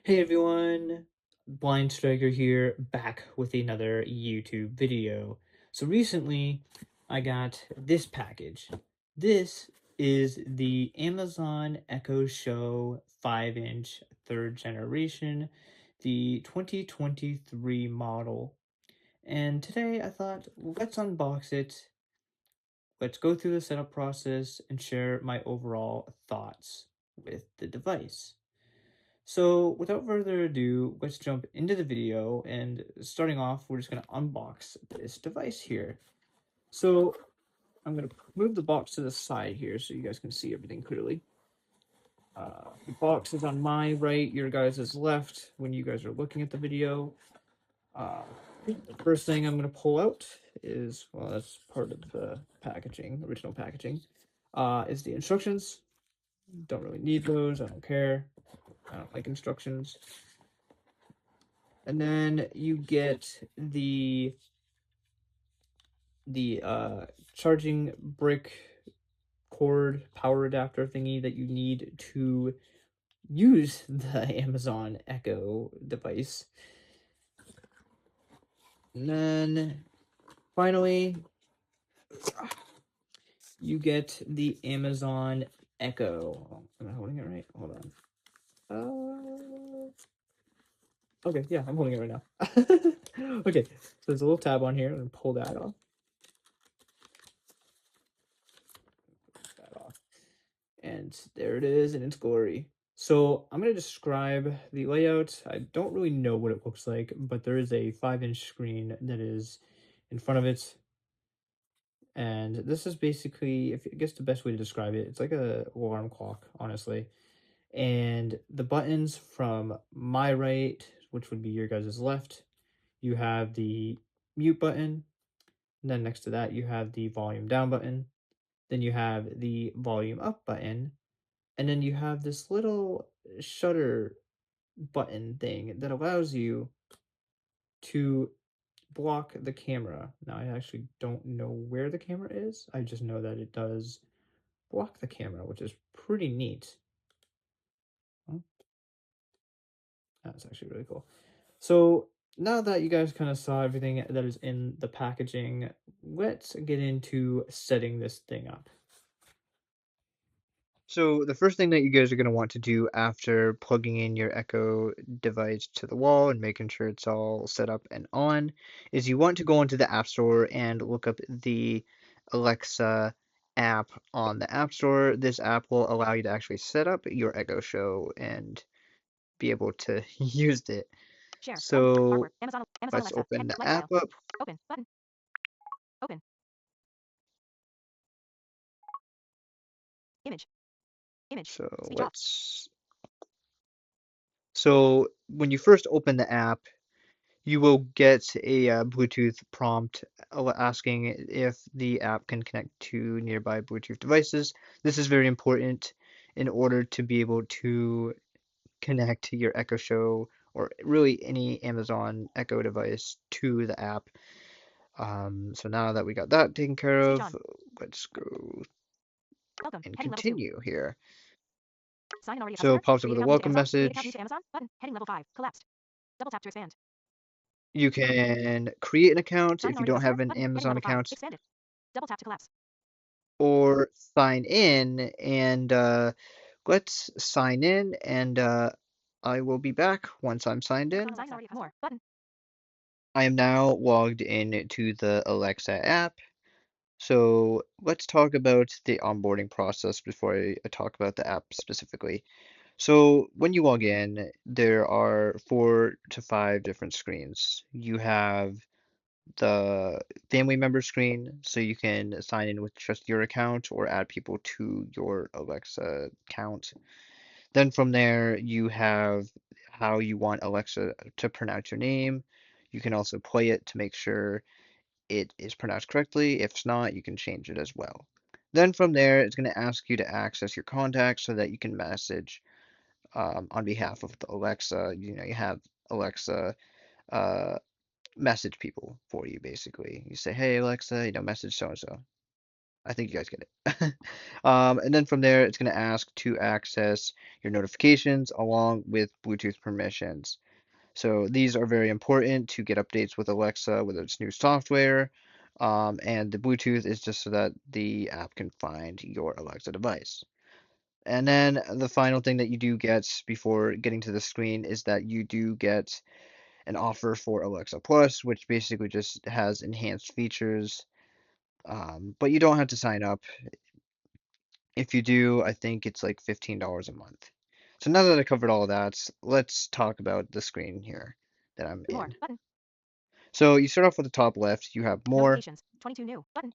Hey everyone, Blind Striker here, back with another YouTube video. So recently, I got this package. This is the Amazon Echo Show 5-inch third generation, the 2023 model. And today I thought, let's unbox it, let's go through the setup process, and share my overall thoughts with the device. So without further ado, let's jump into the video, and starting off, we're just going to unbox this device here. So I'm going to move the box to the side here so you guys can see everything clearly. The box is on my right, your guys' left when you guys are looking at the video. Uh, the first thing I'm going to pull out is, well, that's part of the packaging, original packaging, is the instructions. Don't really need those, I don't care. I don't like instructions. And then you get the charging brick cord power adapter thingy that you need to use the Amazon Echo device. And then finally, you get the Amazon Echo. Am I holding it right? Hold on. Okay, yeah, I'm holding it right now. Okay, so there's a little tab on here. I'm gonna pull that off. And there it is in its glory. So I'm going to describe the layout. I don't really know what it looks like, but there is a 5-inch screen that is in front of it. And this is basically, if I guess the best way to describe it, it's like a alarm clock, honestly. And the buttons from my right, which would be your guys' left, you have the mute button. And then next to that, you have the volume down button. Then you have the volume up button. And then you have this little shutter button thing that allows you to block the camera. Now, I actually don't know where the camera is. I just know that it does block the camera, which is pretty neat. Oh, that's actually really cool. So now that you guys kind of saw everything that is in the packaging, let's get into setting this thing up. So the first thing that you guys are going to want to do after plugging in your Echo device to the wall and making sure it's all set up and on is you want to go into the App Store and look up the Alexa app on the App Store. This app will allow you to actually set up your Echo Show and be able to use it. Share. Button. So Artwork. Amazon. Amazon let's Alexa. open the app Lifestyle. up. Open. Button. Open. Image. Image. So Speech off. let's so when you first open the app, you will get a Bluetooth prompt asking if the app can connect to nearby Bluetooth devices. This is very important in order to be able to connect your Echo Show or really any Amazon Echo device to the app. So now that we got that taken care Speech of, on. let's go Welcome. and Heading level 2. continue here. Sign in already a So customer. it pops up Create with a account new to welcome Amazon. Create account new message. to Amazon. Button. Heading level 5. Collapsed. Double tap to expand. You can create an account Sign in if you already a don't customer. have an Button. Heading Amazon level 5. account, Expanded. Double tap to collapse. or sign in. And let's sign in, and I will be back once I'm signed in. Sign in already a customer. More. Button. I am now logged in to the Alexa app. So let's talk about the onboarding process before I talk about the app specifically. So when you log in, there are 4 to 5 different screens. You have the family member screen, so you can sign in with just your account or add people to your Alexa account. Then from there, you have how you want Alexa to pronounce your name. You can also play it to make sure it is pronounced correctly. If it's not, you can change it as well. Then from there, it's going to ask you to access your contacts so that you can message on behalf of the Alexa. You know, you have Alexa uh, message people for you basically. You say, "Hey Alexa, message so and so." I think you guys get it. And then from there, it's going to ask to access your notifications along with Bluetooth permissions. So these are very important to get updates with Alexa, whether it's new software. And the Bluetooth is just so that the app can find your Alexa device. And then the final thing that you do get before getting to the screen is that you do get an offer for Alexa Plus, which basically just has enhanced features. But you don't have to sign up. If you do, I think it's like $15 a month. So now that I covered all of that, let's talk about the screen here that I'm More in. button. So you start off with the top left, you have more, Notifications. 22 new button.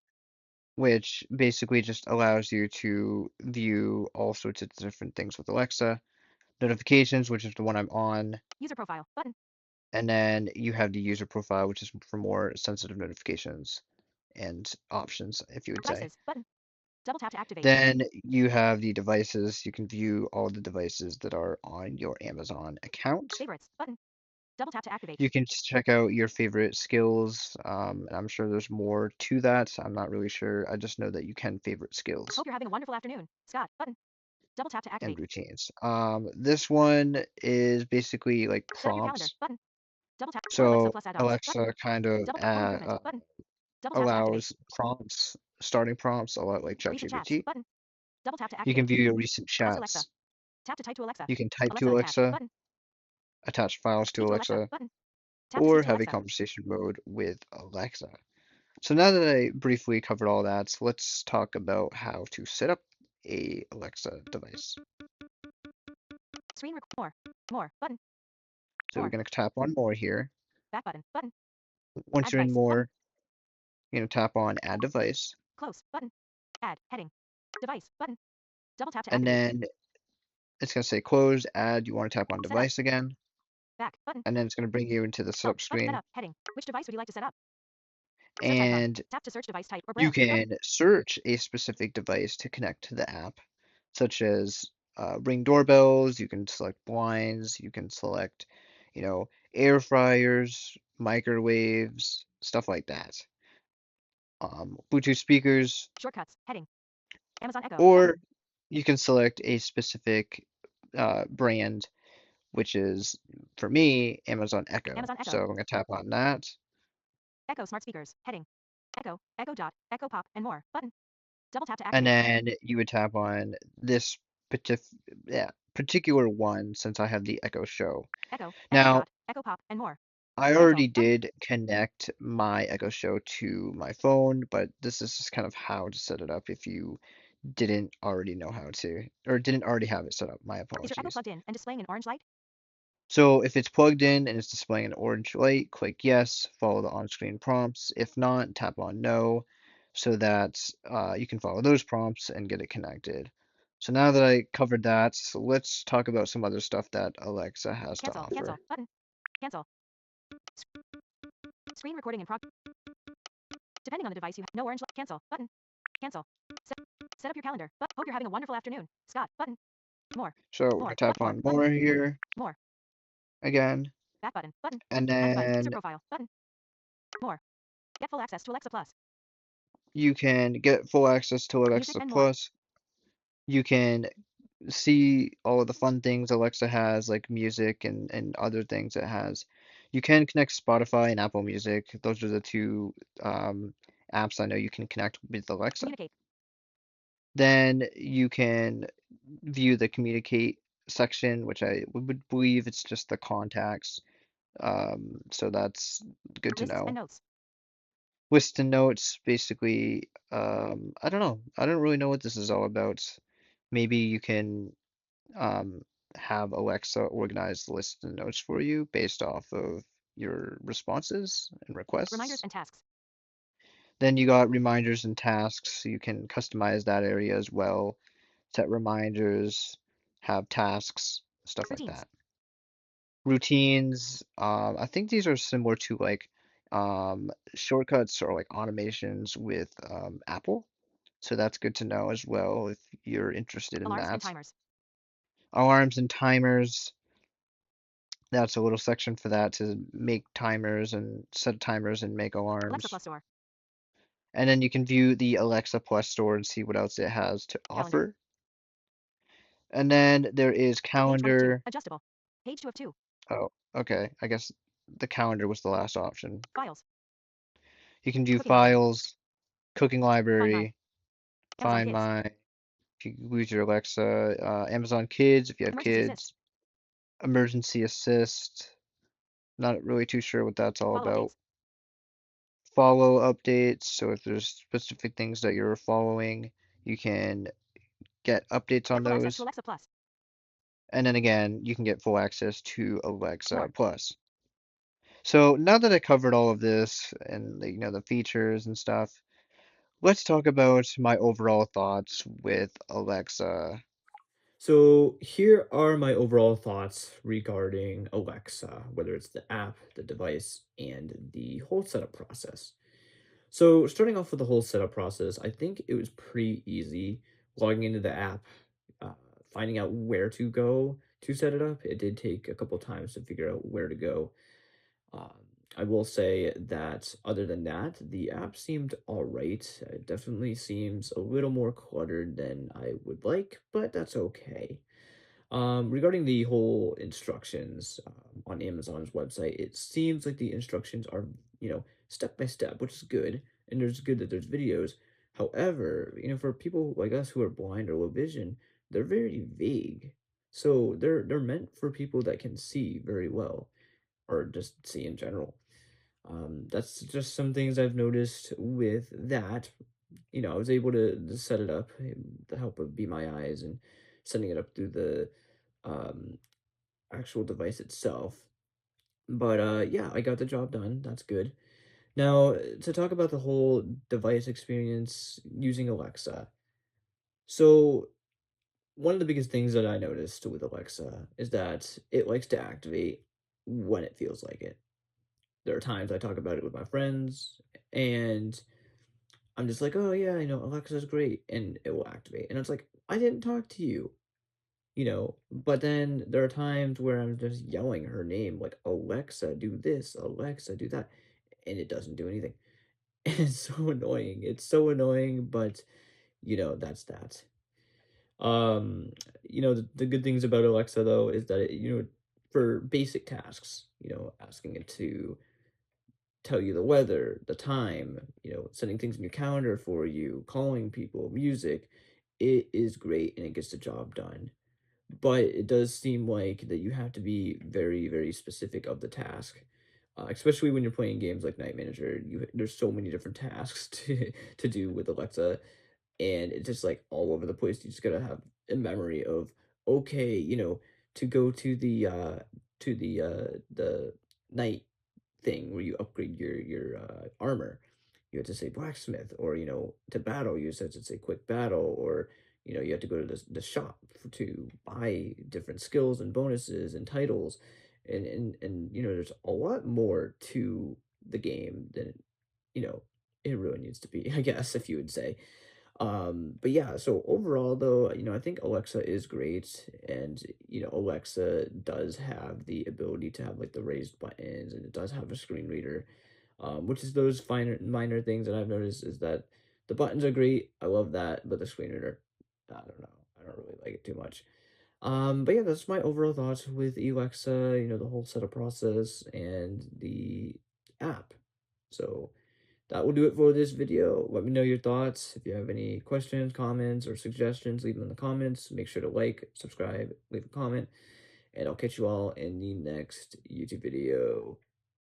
which basically just allows you to view all sorts of different things with Alexa. Notifications, which is the one I'm on, User profile button. and then you have the user profile, which is for more sensitive notifications and options, if you would say. Devices button. Double tap to activate. Then you have the devices. You can view all the devices that are on your Amazon account. Favorites button. Double tap to activate. You can check out your favorite skills. And I'm sure there's more to that. I'm not really sure. I just know that you can favorite skills Hope you're having a wonderful afternoon. Scott button. Double tap to and activate. routines. This one is basically like Set up your calendar prompts. button. Double tap for Alexa So Plus add-ons button. Alexa kind of Double tap home improvement button. Double tap to activate. allows prompts, starting prompts, a lot like Recent chats ChatGPT. button. Double tap to You can activate. view your recent Ask Alexa. chats. Tap to type to Alexa. You can type to Alexa attach Alexa, button. attach files to Speak to Alexa Alexa, button. Tap to or speak to have a Alexa. conversation mode with Alexa. So now that I briefly covered all that, let's talk about how to set up a Alexa device. Screen more. More button. So we're More. going to tap on more here. Back button. Button. Once Add you're in device button. more, you're going to tap on add device, Close button. Add heading. Device button. Double tap to and activate. then it's going to say close, add, you want to tap on Setup. device again, Back button. and then it's going to bring you into the Help setup button. screen. Setup heading. Which device would you like to set up? Search icon. And Tap to search device type or you brand button. can search a specific device to connect to the app, such as Ring doorbells. You can select blinds. You can select, you know, air fryers, microwaves, stuff like that. Bluetooth speakers, Shortcuts heading. Amazon Echo button. or you can select a specific brand, which is for me Amazon Echo. Amazon So Echo. I'm gonna tap on that, Echo smart speakers heading. Echo. Echo Dot. Echo Pop and more button. Double tap to and activate. then you would tap on this particular one since I have the Echo Show. Echo. Echo Now, Dot. Echo Pop and more. I Cancel already button. did connect my Echo Show to my phone, but this is just kind of how to set it up if you didn't already know how to, or didn't already have it set up. My Is your Echo apologies. plugged in and displaying an orange light? So if it's plugged in and it's displaying an orange light, click yes, follow the on-screen prompts. If not, tap on no so that you can follow those prompts and get it connected. So now that I covered that, let's talk about some other stuff that Alexa has to Cancel. Cancel offer. button. Cancel. Screen recording in progress. Depending on the device you have. No orange light. Cancel button. Cancel. Set up your calendar. But hope you're having a wonderful afternoon. Scott button. More. So we're gonna More. tap More on button. more here More. again, Back button. Button. and Add device. User then profile. Button. More. Get full access to Alexa Plus. you can get full access to Music Alexa and more. Plus. You can see all of the fun things Alexa has, like music and other things it has. You can connect Spotify and Apple Music. Those are the two um, apps I know you can connect with Alexa. Communicate. Then you can view the communicate section, which I would believe it's just the contacts. So that's good to Lists and know. notes. Lists and notes, basically, I don't know. I don't really know what this is all about. Maybe you can um, have Alexa organize lists and notes for you based off of your responses and Reminders requests. and tasks. Then you got reminders and tasks. So you can customize that area as well, set reminders, have tasks, stuff like Routines. that. Routines, I think these are similar to like shortcuts or like automations with Apple. So that's good to know as well if you're interested in Alarms and that. timers. Alarms and timers, that's a little section for that to make timers and set timers and make Alexa alarms. Plus Store. And then you can view the Alexa Plus store and see what else it has to Calendar. offer. And then there is Page 22. calendar. Adjustable. Page 2 of 2. Oh, okay. I guess the calendar was the last option. Files. You can view Cooking library. files, cooking Find my. library, Amazon find Kids. my, if you use your Alexa, Amazon Kids if you have Emergency assist. kids, emergency assist. Not really too sure what that's all Follow about. updates. Follow updates. So if there's specific things that you're following, you can get updates Get on full access to those. Alexa Plus. And then again, you can get full access to Alexa More. Plus. So now that I covered all of this and the features and stuff, let's talk about my overall thoughts with Alexa. So here are my overall thoughts regarding Alexa, whether it's the app, the device, and the whole setup process. So starting off with the whole setup process, I think it was pretty easy logging into the app, uh, finding out where to go to set it up. It did take a couple times to figure out where to go. Um, I will say that other than that, the app seemed all right. It definitely seems a little more cluttered than I would like, but that's okay. Regarding the whole instructions on Amazon's website, it seems like the instructions are, step by step, which is good, and there's good that there's videos. However, for people like us who are blind or low vision, they're very vague. So they're meant for people that can see very well, or just see in general. That's just some things I've noticed with that. I was able to set it up with the help of Be My Eyes and setting it up through the um, actual device itself. But yeah, I got the job done. That's good. Now, to talk about the whole device experience using Alexa. So, one of the biggest things that I noticed with Alexa is that it likes to activate when it feels like it. There are times I talk about it with my friends, and I'm just like, "Oh, yeah, Alexa's great," and it will activate, and it's like, "I didn't talk to you." But then there are times where I'm just yelling her name, like, "Alexa, do this, Alexa, do that," and it doesn't do anything. And it's so annoying. It's so annoying, but, that's that. Um, the good things about Alexa, though, is that for basic tasks, asking it to tell you the weather, the time, setting things in your calendar for you, calling people, music, it is great and it gets the job done. But it does seem like that you have to be very, very specific of the task, especially when you're playing games like Night Manager. There's so many different tasks to do with Alexa, and it's just like all over the place. You just gotta have a memory of okay, to go to the night thing where you upgrade your armor. You have to say blacksmith, or to battle, you have to say quick battle, or you have to go to the shop to buy different skills and bonuses and titles, and there's a lot more to the game than you know it really needs to be, I guess, if you would say. But yeah, so overall though, I think Alexa is great, and Alexa does have the ability to have like the raised buttons, and it does have a screen reader, which is those finer minor things that I've noticed is that the buttons are great. I love that, but the screen reader, I don't know. I don't really like it too much. But yeah, that's my overall thoughts with Alexa, the whole setup process and the app. So that will do it for this video. Let me know your thoughts. If you have any questions, comments, or suggestions, leave them in the comments. Make sure to like, subscribe, leave a comment, and I'll catch you all in the next YouTube video.